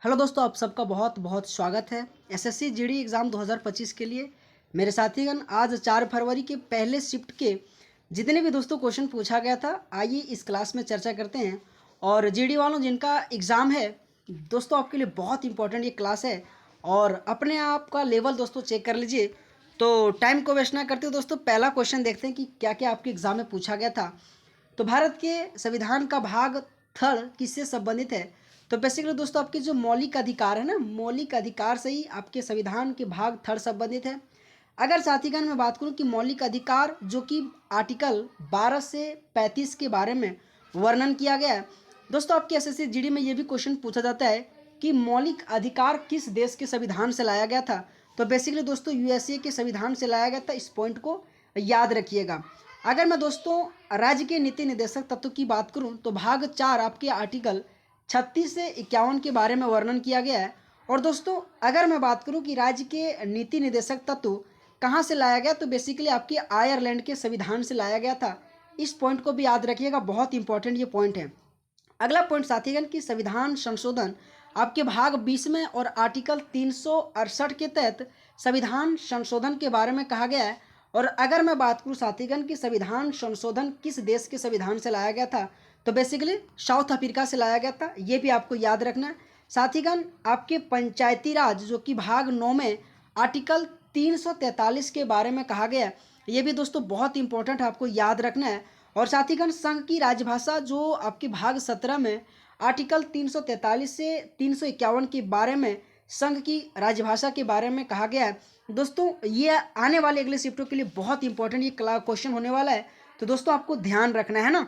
Hello दोस्तों, आप सबका बहुत बहुत स्वागत है एसएससी जीडी एग्ज़ाम 2025 के लिए। मेरे साथीगण, आज 4 फरवरी के पहले शिफ्ट के जितने भी दोस्तों क्वेश्चन पूछा गया था, आइए इस क्लास में चर्चा करते हैं। और जीडी वालों जिनका एग्ज़ाम है दोस्तों, आपके लिए बहुत इंपॉर्टेंट ये क्लास है और अपने आप का लेवल दोस्तों चेक कर लीजिए। तो टाइम को वेस्ट ना करते हुए दोस्तों पहला क्वेश्चन देखते हैं कि क्या क्या आपके एग्ज़ाम में पूछा गया था। तो भारत के संविधान का भाग थर्ड किससे संबंधित है? तो बेसिकली दोस्तों आपके जो मौलिक अधिकार है ना, मौलिक अधिकार से ही आपके संविधान के भाग थर्ड संबंधित है। अगर साथीगण मैं बात करूं कि मौलिक अधिकार जो कि आर्टिकल 12 से 35 के बारे में वर्णन किया गया है दोस्तों, आपके एसएससी जीडी में ये भी क्वेश्चन पूछा जाता है कि मौलिक अधिकार किस देश के संविधान से लाया गया था। तो बेसिकली दोस्तों यूएसए के संविधान से लाया गया था, इस पॉइंट को याद रखिएगा। अगर मैं दोस्तों राज्य के नीति निर्देशक तत्व की बात करूं तो भाग 4 आपके आर्टिकल 36 से 51 के बारे में वर्णन किया गया है। और दोस्तों अगर मैं बात करूं कि राज्य के नीति निर्देशक तत्व कहां से लाया गया, तो बेसिकली आपके आयरलैंड के संविधान से लाया गया था। इस पॉइंट को भी याद रखिएगा, बहुत इंपॉर्टेंट ये पॉइंट है। अगला पॉइंट साथीगण की संविधान संशोधन आपके भाग 20 में और आर्टिकल 368 के तहत संविधान संशोधन के बारे में कहा गया है। और अगर मैं बात करूं साथीगण की संविधान संशोधन किस देश के संविधान से लाया गया था, तो बेसिकली साउथ अफ्रीका से लाया गया था, ये भी आपको याद रखना है। साथीगण आपके पंचायती राज जो कि भाग 9 में आर्टिकल 343 के बारे में कहा गया है, ये भी दोस्तों बहुत इंपॉर्टेंट आपको याद रखना है। और साथीगण संघ की राजभाषा जो आपके भाग 17 में आर्टिकल 343 से 351 के बारे में संघ की राजभाषा के बारे में कहा गया है। दोस्तों ये आने वाले अगले शिफ्टों के लिए बहुत इंपॉर्टेंट ये क्वेश्चन होने वाला है, तो दोस्तों आपको ध्यान रखना है ना।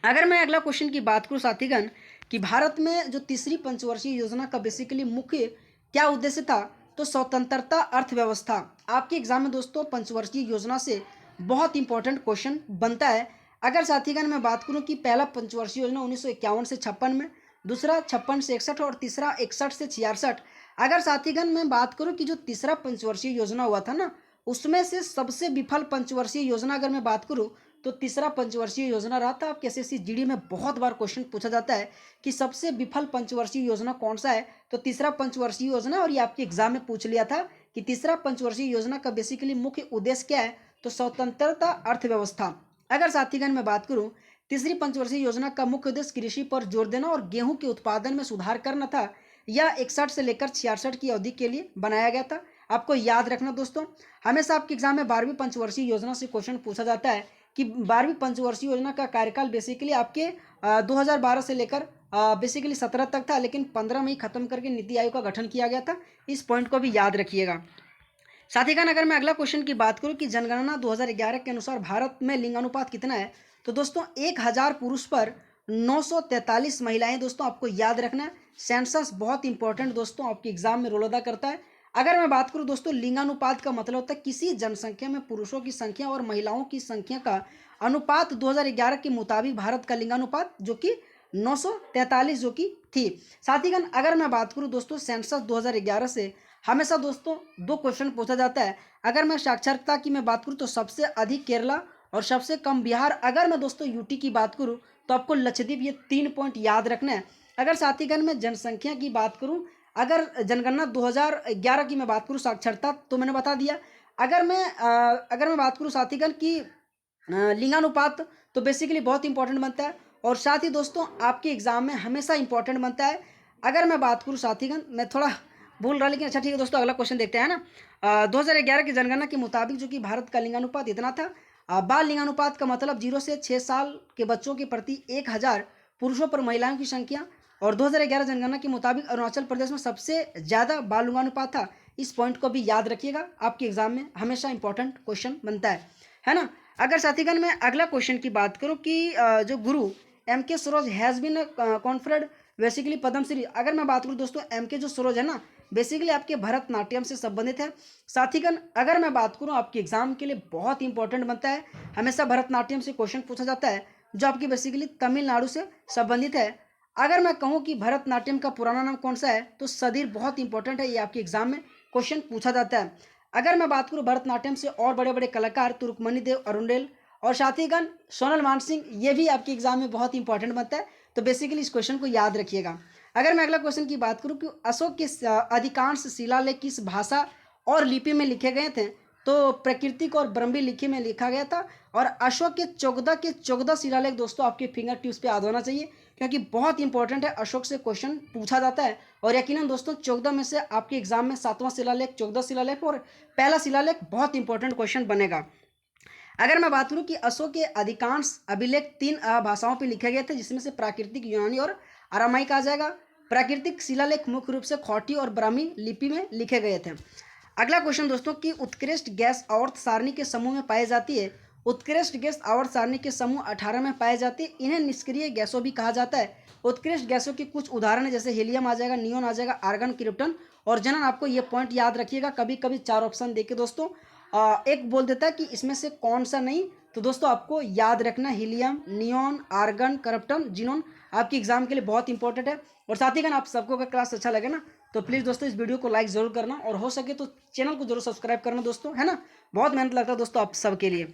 अगर मैं अगला क्वेश्चन की बात करूं साथीगण कि भारत में जो तीसरी पंचवर्षीय योजना का बेसिकली मुख्य क्या उद्देश्य था, तो स्वतंत्रता अर्थव्यवस्था। आपके एग्जाम में दोस्तों पंचवर्षीय योजना से बहुत इंपॉर्टेंट क्वेश्चन बनता है। अगर साथीगण मैं बात करूं कि पहला पंचवर्षीय योजना 1951 से 56 में, दूसरा 56 से 61 और तीसरा 61 से 66। अगर साथीगण मैं बात करूं कि जो तीसरा पंचवर्षीय योजना हुआ था ना, उसमें से सबसे विफल पंचवर्षीय योजना अगर मैं बात करूं तो तीसरा पंचवर्षीय योजना रहा था। आपके एसएससी जीडी में बहुत बार क्वेश्चन पूछा जाता है कि सबसे विफल पंचवर्षीय योजना कौन सा है, तो तीसरा पंचवर्षीय योजना। और ये आपके एग्जाम में पूछ लिया था कि तीसरा पंचवर्षीय योजना का बेसिकली मुख्य उद्देश्य क्या है, तो स्वतंत्रता अर्थव्यवस्था। अगर साथीगण मैं बात करूं तीसरी पंचवर्षीय योजना का मुख्य उद्देश्य कृषि पर जोर देना और गेहूं के उत्पादन में सुधार करना था। यह 61 से लेकर 66 की अवधि के लिए बनाया गया था। आपको याद रखना दोस्तों, हमेशा आपके एग्जाम में 12वीं पंचवर्षीय योजना से क्वेश्चन पूछा जाता है कि 12वीं पंचवर्षीय योजना का कार्यकाल बेसिकली आपके 2012 से लेकर बेसिकली 17 तक था, लेकिन 15 में ही खत्म करके नीति आयोग का गठन किया गया था। इस पॉइंट को भी याद रखिएगा। साथीगण अगर मैं अगला क्वेश्चन की बात करूं कि जनगणना 2011 के अनुसार भारत में लिंगानुपात कितना है, तो दोस्तों 1000 पुरुष पर 943 महिलाएं। दोस्तों आपको याद रखना है, सेंसस बहुत इंपॉर्टेंट दोस्तों आपके एग्जाम में रोल अदा करता है। अगर मैं बात करूं दोस्तों लिंगानुपात का मतलब होता है किसी जनसंख्या में पुरुषों की संख्या और महिलाओं की संख्या का अनुपात। 2011 के मुताबिक भारत का लिंगानुपात जो कि 943 जो कि थी। साथीगण अगर मैं बात करूं दोस्तों सेंसस 2011 से हमेशा दोस्तों दो क्वेश्चन पूछा जाता है। अगर मैं साक्षरता की मैं बात करूं तो सबसे अधिक केरला और सबसे कम बिहार। अगर मैं दोस्तों यूटी की बात करूं तो आपको लक्षद्वीप, ये 3 पॉइंट याद रखना है। अगर साथीगण मैं जनसंख्या की बात करूं, अगर जनगणना 2011 की मैं बात करूं साक्षरता तो मैंने बता दिया। अगर मैं बात करूं साथीगण की लिंगानुपात, तो बेसिकली बहुत इंपॉर्टेंट बनता है और साथ ही दोस्तों आपके एग्जाम में हमेशा इंपॉर्टेंट बनता है। अगर मैं बात करूं साथीगण, मैं थोड़ा भूल रहा लेकिन अच्छा ठीक है दोस्तों, अगला क्वेश्चन देखते हैं ना। 2011 की जनगणना के मुताबिक जो कि भारत का लिंगानुपात इतना था। बाल लिंगानुपात का मतलब 0 से 6 साल के बच्चों के प्रति 1000 पुरुषों पर महिलाओं की संख्या। और 2011 जनगणना के मुताबिक अरुणाचल प्रदेश में सबसे ज़्यादा बाल लिंगानुपात था। इस पॉइंट को भी याद रखिएगा, आपके एग्जाम में हमेशा इंपॉर्टेंट क्वेश्चन बनता है ना। अगर साथीगण मैं अगला क्वेश्चन की बात करूं कि जो Guru M K. Saroj has been conferred basically Padmashri. अगर मैं बात करूं दोस्तों एम.के. जो सरोज है ना, बेसिकली आपके भरतनाट्यम से संबंधित है। साथीगण अगर मैं बात करूं आपके एग्जाम के लिए बहुत इंपॉर्टेंट बनता है, हमेशा भरतनाट्यम से क्वेश्चन पूछा जाता है जो आपकी बेसिकली तमिलनाडु से संबंधित है। अगर मैं कहूं कि भरतनाट्यम का पुराना नाम कौन सा है, तो सदीर बहुत इंपॉर्टेंट है, ये आपके एग्जाम में क्वेश्चन पूछा जाता है। अगर मैं बात करूं भरतनाट्यम से और बड़े बड़े कलाकार तो रुक्मणी देव, अरुंडेल और साथीगण सोनल मानसिंह, ये भी आपके एग्जाम में बहुत इंपॉर्टेंट बनता है। तो बेसिकली इस क्वेश्चन को याद रखिएगा। अगर मैं अगला क्वेश्चन की बात करूँ कि अशोक के अधिकांश शिलालेख किस भाषा और लिपि में लिखे गए थे, तो प्राकृतिक और ब्रह्मी लिपि में लिखा गया था। और अशोक के 14 शिलालेख दोस्तों आपके फिंगर टिप्स पे याद होना चाहिए, क्योंकि बहुत इंपॉर्टेंट है, अशोक से क्वेश्चन पूछा जाता है। और यकीनन दोस्तों 14 में से आपके एग्जाम में 7वां शिलालेख, 14 शिलालेख और पहला शिलालेख बहुत इंपॉर्टेंट क्वेश्चन बनेगा। अगर मैं बात करूं कि अशोक के अधिकांश अभिलेख 3 भाषाओं पर लिखे गए थे, जिसमें से प्राकृतिक, यूनानी और अरामाइक आ जाएगा। प्राकृतिक शिलालेख मुख्य रूप से खौटी और ब्राह्मी लिपि में लिखे गए थे। अगला क्वेश्चन दोस्तों कि उत्कृष्ट गैस आवर्त सारणी के समूह में पाई जाती है। उत्कृष्ट गैस आवर्त सारणी के समूह 18 में पाए जाती है। इन्हें निष्क्रिय गैसों भी कहा जाता है। उत्कृष्ट गैसों के कुछ उदाहरण है, जैसे हीलियम आ जाएगा, नियोन आ जाएगा, आर्गन, क्रिप्टन और जनन। आपको ये पॉइंट याद रखिएगा, कभी कभी 4 ऑप्शन देके दोस्तों एक बोल देता है कि इसमें से कौन सा नहीं, तो दोस्तों आपको याद रखना helium, neon, argon, corruption, xenon आपकी एग्जाम के लिए बहुत इंपॉर्टेंट है। और साथ ही अगर आप सबको अगर क्लास अच्छा लगे ना, तो प्लीज़ दोस्तों इस वीडियो को लाइक जरूर करना और हो सके तो चैनल को जरूर सब्सक्राइब करना दोस्तों, है ना। बहुत मेहनत लगता है दोस्तों आप सबके लिए।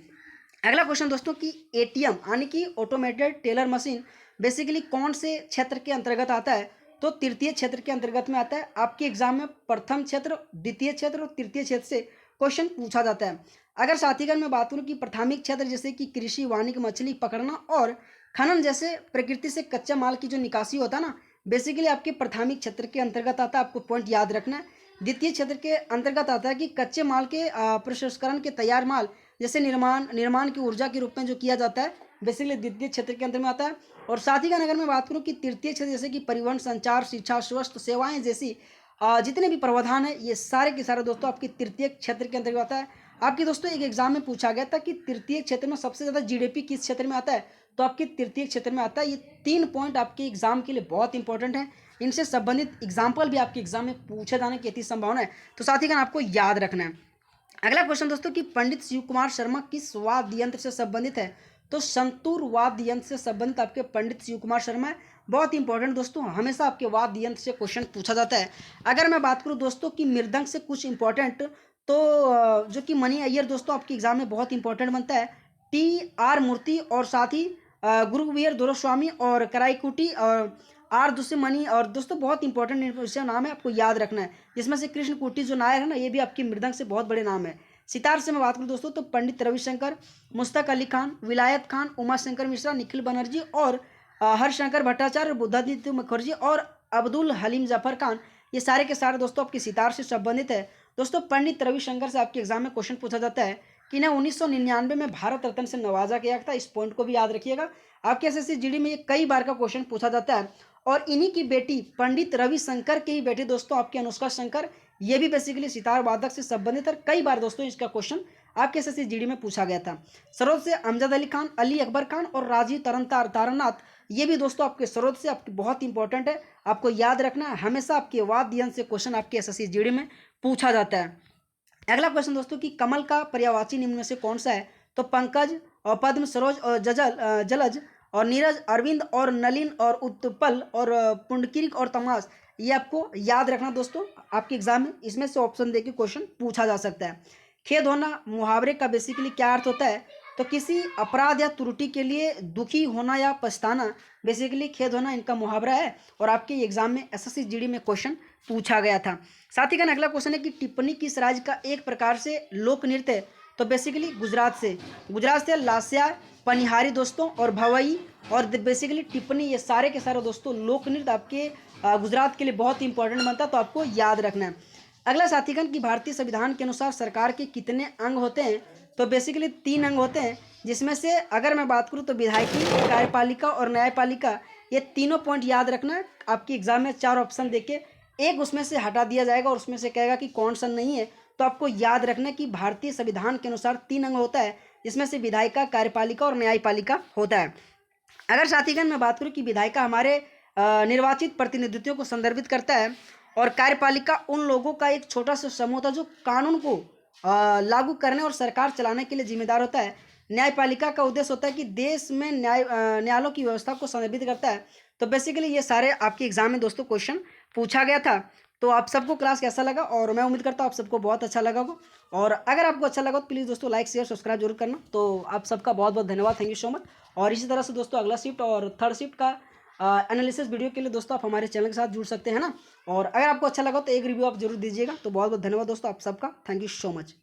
अगला क्वेश्चन दोस्तों कि एटीएम यानी कि ऑटोमेटेड टेलर मशीन बेसिकली कौन से क्षेत्र के अंतर्गत आता है, तो तृतीय क्षेत्र के अंतर्गत में आता है। आपके एग्जाम में प्रथम क्षेत्र, द्वितीय क्षेत्र और तृतीय क्षेत्र से क्वेश्चन पूछा जाता है। अगर साथीगण मैं बात करूँ कि प्राथमिक क्षेत्र जैसे कि कृषि, वानिकी, मछली पकड़ना और खनन जैसे प्रकृति से कच्चे माल की जो निकासी होता है ना, बेसिकली आपके प्राथमिक क्षेत्र के अंतर्गत आता है। आपको पॉइंट याद रखना है। द्वितीय क्षेत्र के अंतर्गत आता है कि कच्चे माल के प्रसंस्करण के तैयार माल जैसे निर्माण की ऊर्जा के रूप में जो किया जाता है, बेसिकली द्वितीय क्षेत्र के अंदर में आता है। और साथ ही अगर मैं बात करूँ कि तृतीय क्षेत्र जैसे कि परिवहन, संचार, शिक्षा, स्वास्थ्य सेवाएं जैसी जितने भी प्रावधान है, ये सारे के सारे दोस्तों आपके तृतीय क्षेत्र के अंतर्गत आता है। आपके दोस्तों एक एग्जाम में पूछा गया था कि तृतीय क्षेत्र में सबसे ज़्यादा जीडीपी किस क्षेत्र में आता है, तो आपके तृतीय क्षेत्र में आता है। ये 3 पॉइंट आपके एग्जाम के लिए बहुत इंपॉर्टेंट है। इनसे संबंधित एग्जाम्पल भी आपके एग्जाम में पूछे जाने की अति संभावना है, तो साथ ही आपको याद रखना है। अगला क्वेश्चन दोस्तों कि पंडित शिव कुमार शर्मा किस वाद्य यंत्र से संबंधित है, तो संतूर वाद्य यंत्र से संबंधित आपके पंडित शिव कुमार शर्मा है। बहुत इंपॉर्टेंट दोस्तों, हमेशा आपके वाद्य यंत्र से क्वेश्चन पूछा जाता है। अगर मैं बात करूं दोस्तों कि मृदंग से कुछ इंपॉर्टेंट, तो जो कि मणि अय्यर दोस्तों आपके एग्जाम में बहुत इंपॉर्टेंट बनता है। TR मूर्ति और साथ ही गुरुवीर दोरस्वामी और कराईकुटी और आर दुष्मणि और दोस्तों बहुत इंपॉर्टेंट नाम है, आपको याद रखना है। जिसमें से कृष्ण कुटी जो नायर है ना, ये भी आपकी मृदंग से बहुत बड़े नाम है। सितार से मैं बात करूँ दोस्तों, तो पंडित रविशंकर, मुश्ताक अली खान, विलायत खान, उमा शंकर मिश्रा, निखिल बनर्जी और हरशंकर भट्टाचार्य, बुद्धादित्य मुखर्जी और अब्दुल हलीम जफर खान, ये सारे के सारे दोस्तों आपके सितार से संबंधित है। दोस्तों पंडित रविशंकर से आपके एग्जाम में क्वेश्चन पूछा जाता है कि इन्हें 1999 में भारत रत्न से नवाजा गया था। इस पॉइंट को भी याद रखिएगा, आपके एसएससी जीडी में ये कई बार का क्वेश्चन पूछा जाता है। और इन्हीं की बेटी पंडित रविशंकर की बेटी दोस्तों आपकी अनुष्का शंकर, ये भी बेसिकली सितार वादक से संबंधित है। कई बार दोस्तों इसका क्वेश्चन आपके एसएससी जीडी में पूछा गया था। सरोद से अमजद अली खान, अली अकबर खान और राजीव तारनाथ, ये भी दोस्तों आपके सरोद से आपके बहुत इंपॉर्टेंट है, आपको याद रखना है। हमेशा आपके वाद्य यंत्र से क्वेश्चन आपके एसएससी जीडी में पूछा जाता है। अगला क्वेश्चन दोस्तों कि कमल का पर्यायवाची निम्न में से कौन सा है, तो पंकज और पद्म, सरोज और जलज और नीरज, अरविंद और नलिन और उत्पल और पुंडकीक और तमाश, ये आपको याद रखना दोस्तों। आपके एग्जाम में इसमें से ऑप्शन देके क्वेश्चन पूछा जा सकता है। खेद होना मुहावरे का बेसिकली क्या अर्थ होता है, तो किसी अपराध या त्रुटि के लिए दुखी होना या पछताना, बेसिकली खेद होना इनका मुहावरा है। और आपके एग्जाम में एसएससी जीडी में क्वेश्चन पूछा गया था। साथ ही अगला क्वेश्चन है कि टिप्पणी किस राज्य का एक प्रकार से लोक नृत्य है, तो बेसिकली गुजरात से लास्या, पनिहारी दोस्तों और भवई और बेसिकली टिप्पणी, ये सारे के सारे दोस्तों लोक नृत्य आपके गुजरात के लिए बहुत इंपॉर्टेंट बनता है, तो आपको याद रखना है। अगला साथीगण कि भारतीय संविधान के अनुसार सरकार के कितने अंग होते हैं, तो बेसिकली 3 अंग होते हैं। जिसमें से अगर मैं बात करूं तो विधायिकी, कार्यपालिका और न्यायपालिका, ये तीनों पॉइंट याद रखना है। आपके एग्जाम में 4 ऑप्शन देके एक उसमें से हटा दिया जाएगा और उसमें से कहेगा कि कौन सा नहीं है, तो आपको याद रखना है कि भारतीय संविधान के अनुसार 3 अंग होता है, जिसमें से विधायिका, कार्यपालिका और न्यायपालिका होता है। अगर साथीगण मैं बात करूं कि विधायिका हमारे निर्वाचित प्रतिनिधित्व को संदर्भित करता है और कार्यपालिका उन लोगों का एक छोटा सा समूह था जो कानून को लागू करने और सरकार चलाने के लिए जिम्मेदार होता है। न्यायपालिका का उद्देश्य होता है कि देश में न्यायालयों की व्यवस्था को संदर्भित करता है। तो बेसिकली ये सारे आपके एग्जाम में दोस्तों क्वेश्चन पूछा गया था। तो आप सबको क्लास कैसा लगा, और मैं उम्मीद करता हूँ आप सबको बहुत अच्छा लगा होगा। और अगर आपको अच्छा लगा तो प्लीज़ दोस्तों लाइक, शेयर, सब्सक्राइब जरूर करना। तो आप सबका बहुत बहुत धन्यवाद, थैंक यू सो मच। और इसी तरह से दोस्तों अगला शिफ्ट और थर्ड शिफ्ट का एनालिसिस वीडियो के लिए दोस्तों आप हमारे चैनल के साथ जुड़ सकते हैं ना। और अगर आपको अच्छा लगा तो एक रिव्यू आप जरूर दीजिएगा। तो बहुत बहुत धन्यवाद दोस्तों आप सबका। Thank you so much.